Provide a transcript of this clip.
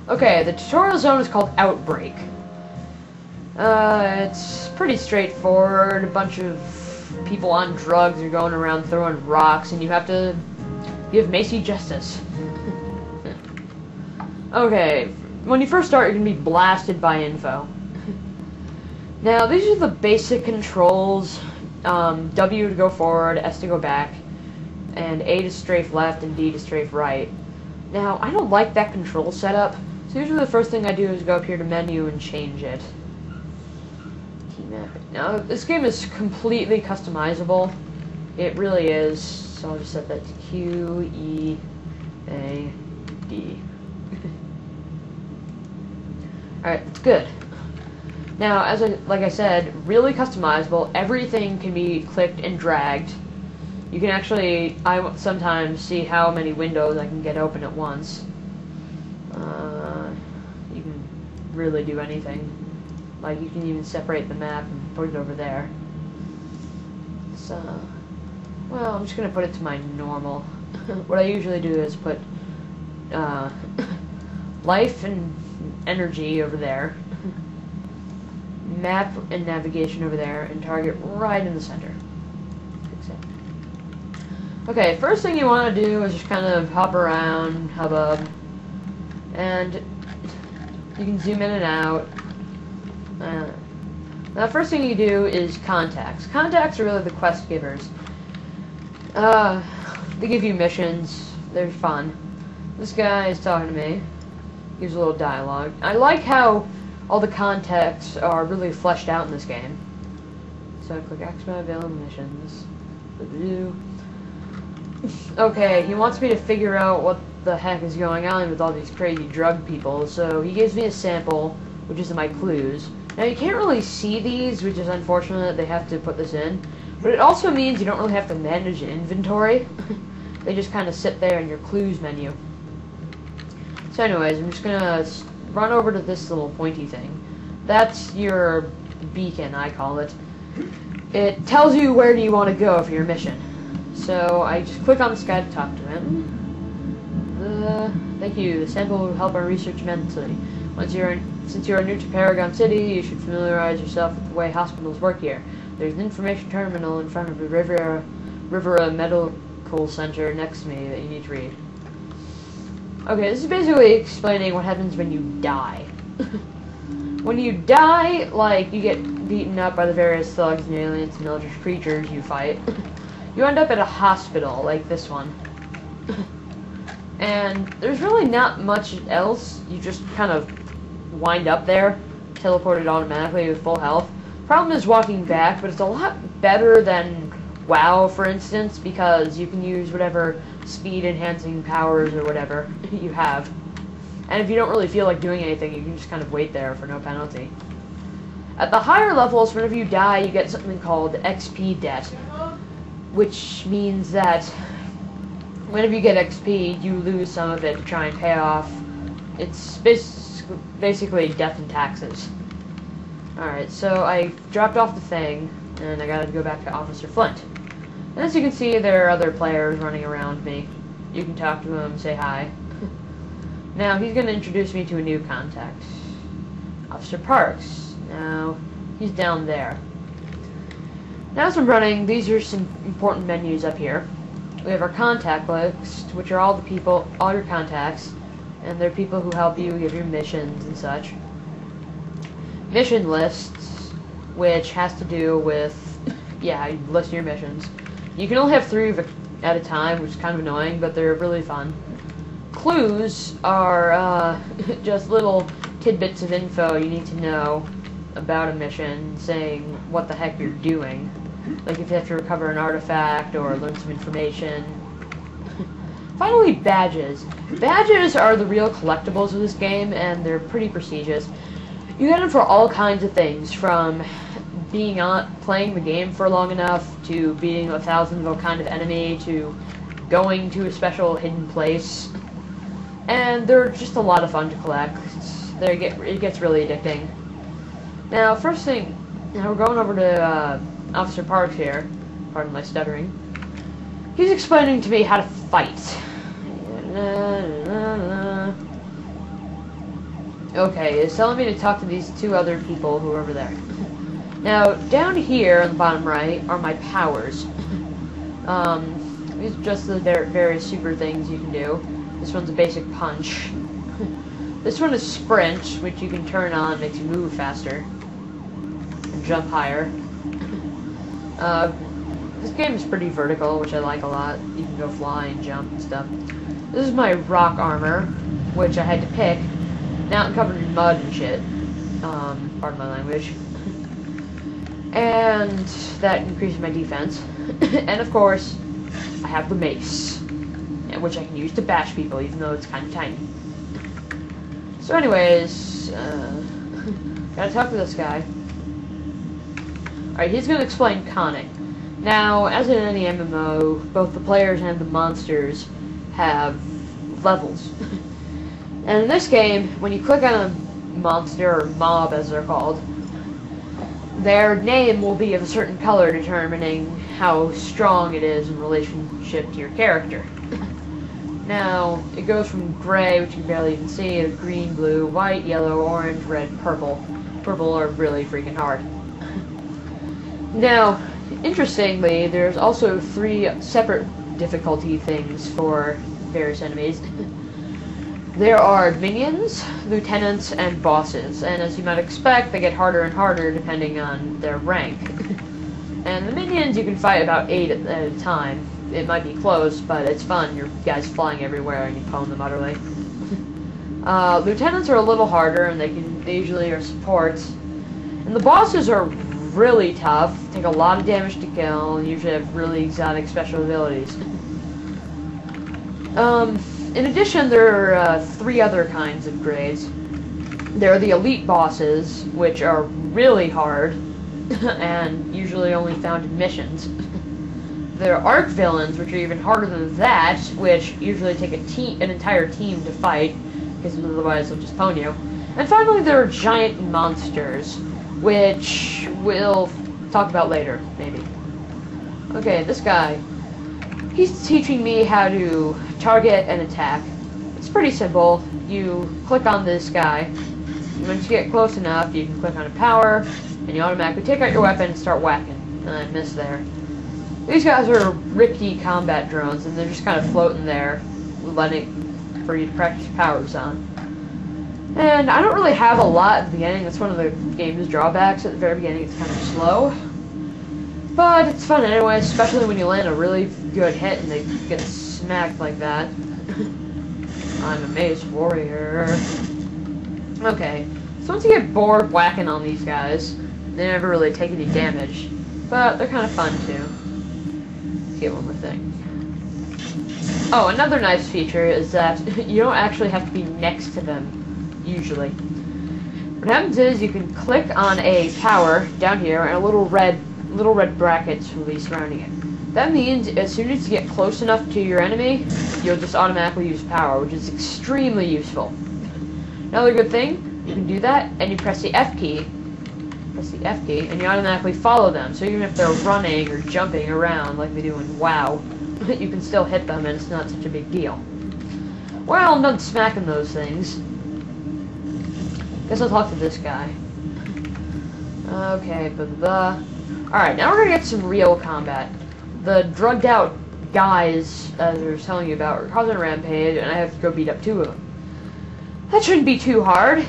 Okay, the tutorial zone is called Outbreak. It's pretty straightforward. A bunch of people on drugs are going around throwing rocks, and you have to give Macy justice. Okay, when you first start, you're going to be blasted by info. Now, these are the basic controls. W to go forward, S to go back, and A to strafe left, and D to strafe right. Now, I don't like that control setup, so usually the first thing I do is go up here to menu and change it. Key mapping. Now, this game is completely customizable. It really is, so I'll just set that to Q, E, A, D. Alright, that's good. Now, like I said, really customizable. Everything can be clicked and dragged. You can actually, I sometimes see how many windows I can get open at once. You can really do anything. Like, you can even separate the map and put it over there. So, well, I'm just going to put it to my normal. What I usually do is put life and energy over there, map and navigation over there, and target right in the center. Okay, first thing you want to do is just kind of hop around, hubbub, and you can zoom in and out. Now, the first thing you do is contacts. Contacts are really the quest givers. They give you missions. They're fun. This guy is talking to me. Gives a little dialogue. I like how all the contacts are really fleshed out in this game. So I click X my available missions. Okay, he wants me to figure out what the heck is going on with all these crazy drug people, so he gives me a sample, which is my clues. Now, you can't really see these, which is unfortunate. They have to put this in. But it also means you don't really have to manage an inventory. They just kind of sit there in your clues menu. So anyways, I'm just going to run over to this little pointy thing. That's your beacon, I call it. It tells you where do you want to go for your mission. So I just click on this guy to talk to him. Thank you. The sample will help our research immensely. Since you are new to Paragon City, you should familiarize yourself with the way hospitals work here. There's an information terminal in front of the Rivera Medical Center next to me that you need to read. Okay, this is basically explaining what happens when you die. When you die, like, you get beaten up by the various thugs and aliens and eldritch creatures you fight. You end up at a hospital, like this one. And there's really not much else. You just kind of wind up there, teleported automatically with full health. Problem is walking back, but it's a lot better than WoW, for instance, because you can use whatever speed-enhancing powers or whatever you have. And if you don't really feel like doing anything, you can just kind of wait there for no penalty. At the higher levels, whenever you die, you get something called XP debt, which means that whenever you get XP, you lose some of it to try and pay off. It's basically death and taxes. Alright, so I dropped off the thing, and I gotta go back to Officer Flint. And as you can see, there are other players running around me. You can talk to him, say hi. Now, he's gonna introduce me to a new contact. Officer Parks. Now, he's down there. Now as I'm running, these are some important menus up here. We have our contact list, which are all your contacts, and they're people who help you give your missions and such. Mission lists, which has to do with, yeah, you list your missions. You can only have 3 at a time, which is kind of annoying, but they're really fun. Clues are just little tidbits of info you need to know about a mission, saying what the heck you're doing. Like if you have to recover an artifact or learn some information. Finally, badges. Badges are the real collectibles of this game, and they're pretty prestigious. You get them for all kinds of things, from playing the game for long enough, to beating 1,000 of a kind of enemy, to going to a special hidden place. And they're just a lot of fun to collect. It gets really addicting. Now, first thing, we're going over to Officer Parks here. Pardon my stuttering. He's explaining to me how to fight. Okay, it's telling me to talk to these two other people who are over there. Now, down here on the bottom right are my powers. These are just the various super things you can do. This one's a basic punch. This one is sprint, which you can turn on, makes you move faster. And jump higher. This game is pretty vertical, which I like a lot. You can go fly and jump and stuff. This is my rock armor, which I had to pick. Now I'm covered in mud and shit. Pardon my language. And that increases my defense. And of course, I have the mace, which I can use to bash people, even though it's kind of tiny. So anyways, gotta talk to this guy. Alright, he's gonna explain conning. Now, as in any MMO, both the players and the monsters have levels. And in this game, when you click on a monster, or mob as they're called, their name will be of a certain color, determining how strong it is in relationship to your character. Now, it goes from gray, which you can barely even see, to green, blue, white, yellow, orange, red, purple. Purple are really freaking hard. Now, interestingly, there's also 3 separate difficulty things for various enemies. There are minions, lieutenants, and bosses, and as you might expect, they get harder and harder depending on their rank. And the minions you can fight about 8 at a time. It might be close, but it's fun. Your guys flying everywhere and you pwn them utterly. Lieutenants are a little harder, and they usually are supports. And the bosses are really tough, take a lot of damage to kill, and usually have really exotic special abilities. In addition, there are 3 other kinds of grades. There are the elite bosses, which are really hard, and usually only found in missions. There are arc villains, which are even harder than that, which usually take an entire team to fight, because otherwise they'll just pwn you. And finally, there are giant monsters, which we'll talk about later, maybe. Okay, this guy. He's teaching me how to target and attack. It's pretty simple. You click on this guy, and once you get close enough, you can click on a power, and you automatically take out your weapon and start whacking. And I missed there. These guys are rickety combat drones, and they're just kind of floating there, for you to practice powers on. And I don't really have a lot at the beginning. That's one of the game's drawbacks. At the very beginning, it's kind of slow. But it's fun anyway, especially when you land a really good hit and they get smacked like that. I'm a mace warrior. Okay, so once you get bored whacking on these guys, they never really take any damage. But they're kind of fun too. Let's get one more thing. Oh, another nice feature is that you don't actually have to be next to them, usually. What happens is you can click on a power down here and a little red brackets will be surrounding it. That means as soon as you get close enough to your enemy, you'll just automatically use power, which is extremely useful. Another good thing, you can do that, and you press the F key, and you automatically follow them. So even if they're running or jumping around like they do in WoW, you can still hit them, and it's not such a big deal. Well, I'm done smacking those things. Guess I'll talk to this guy. Okay, Alright, now we're gonna get some real combat. The drugged out guys, as I was telling you about, are causing a rampage, and I have to go beat up 2 of them. That shouldn't be too hard.